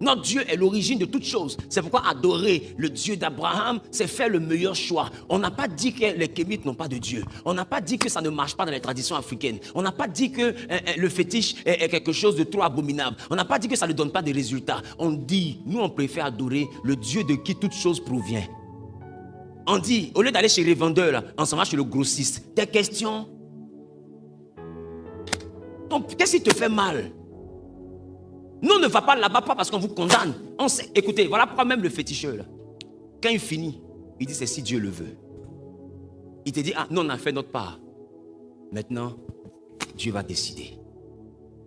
Notre Dieu est l'origine de toutes choses. C'est pourquoi adorer le Dieu d'Abraham, c'est faire le meilleur choix. On n'a pas dit que les Kémites n'ont pas de Dieu. On n'a pas dit que ça ne marche pas dans les traditions africaines. On n'a pas dit que le fétiche est quelque chose de trop abominable. On n'a pas dit que ça ne donne pas de résultats. On dit, nous on préfère adorer le Dieu de qui toute chose provient. On dit, au lieu d'aller chez les vendeurs, là, on s'en va chez le grossiste. Des questions. Donc, qu'est-ce qui te fait mal? Nous, on ne va pas là-bas, pas parce qu'on vous condamne. On sait, écoutez, voilà pourquoi même le féticheur, là, quand il finit, il dit c'est si Dieu le veut. Il te dit, ah, nous on a fait notre part. Maintenant, Dieu va décider.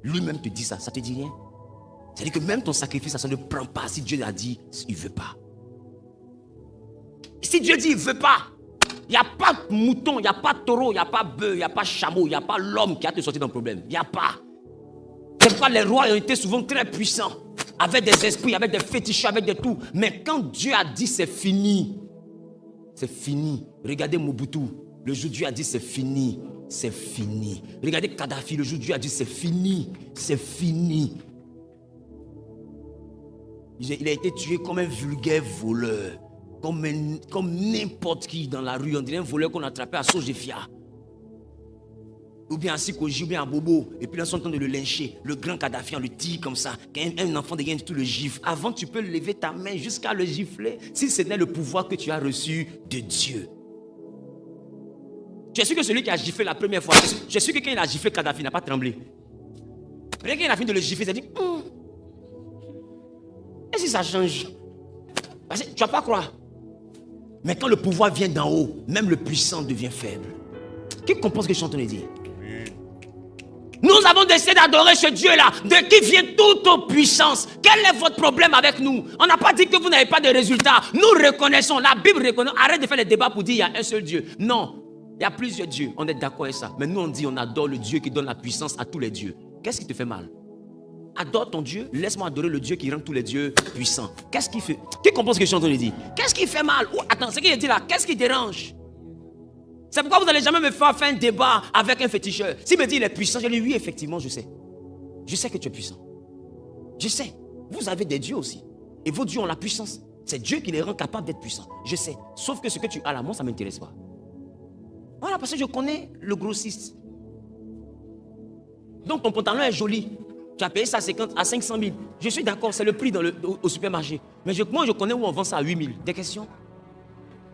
Lui-même te dit ça, ça te dit rien. C'est-à-dire que même ton sacrifice, ça ne prend pas si Dieu a dit, il ne veut pas. Si Dieu dit, il ne veut pas, il n'y a pas de mouton, il n'y a pas de taureau, il n'y a pas de bœuf, il n'y a pas de chameau, il n'y a pas l'homme qui a te sorti d'un problème. Il n'y a pas. C'est pourquoi les rois ont été souvent très puissants, avec des esprits, avec des fétiches, avec des tout. Mais quand Dieu a dit c'est fini, c'est fini. Regardez Mobutu, le jour où Dieu a dit c'est fini, c'est fini. Regardez Kadhafi, le jour où Dieu a dit c'est fini, c'est fini. Il a été tué comme un vulgaire voleur, comme n'importe qui dans la rue. On dirait un voleur qu'on a attrapé à Sojefia. Ou bien à Sikoji, ou bien à Bobo. Et puis là, ils sont en train de le lyncher. Le grand Kadhafi, on le tire comme ça. Quand un enfant de tout le gifle. Avant, tu peux lever ta main jusqu'à le gifler. Si ce n'est le pouvoir que tu as reçu de Dieu. Tu es sûr que celui qui a giflé la première fois, je suis sûr que quand il a giflé Kadhafi, il n'a pas tremblé. Mais quand il a fini de le gifler, il a dit, et si ça change? Parce que tu ne vas pas croire. Mais quand le pouvoir vient d'en haut, même le puissant devient faible. Qui comprend ce que je suis en train de dire? Nous avons décidé d'adorer ce Dieu-là, de qui vient toute puissance. Quel est votre problème avec nous? On n'a pas dit que vous n'avez pas de résultats. Nous reconnaissons, la Bible reconnaît. Arrête de faire les débats pour dire qu'il y a un seul Dieu. Non, il y a plusieurs dieux. On est d'accord avec ça. Mais nous, on dit on adore le Dieu qui donne la puissance à tous les dieux. Qu'est-ce qui te fait mal? Adore ton Dieu. Laisse-moi adorer le Dieu qui rend tous les dieux puissants. Qu'est-ce qui fait? Qui comprend ce que je suis en train de dire? Qu'est-ce qui fait mal? Attends, ce qu'il dit là, qu'est-ce qui dérange? C'est pourquoi vous n'allez jamais me faire un débat avec un féticheur. S'il me dit il est puissant, je lui dis oui, effectivement, je sais. Je sais que tu es puissant. Je sais. Vous avez des dieux aussi. Et vos dieux ont la puissance. C'est Dieu qui les rend capables d'être puissants. Je sais. Sauf que ce que tu as là, moi, ça ne m'intéresse pas. Voilà, parce que je connais le grossiste. Donc ton pantalon est joli. Tu as payé ça à 500 000. Je suis d'accord, c'est le prix au supermarché. Mais moi, je connais où on vend ça à 8 000. Des questions?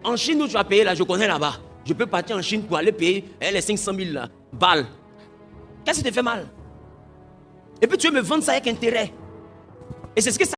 En Chine, où tu as payé là, je connais là-bas. Je peux partir en Chine pour aller payer les 500 000 là, balles. Qu'est-ce qui te fait mal? Et puis tu veux me vendre ça avec intérêt. Et c'est ce que ça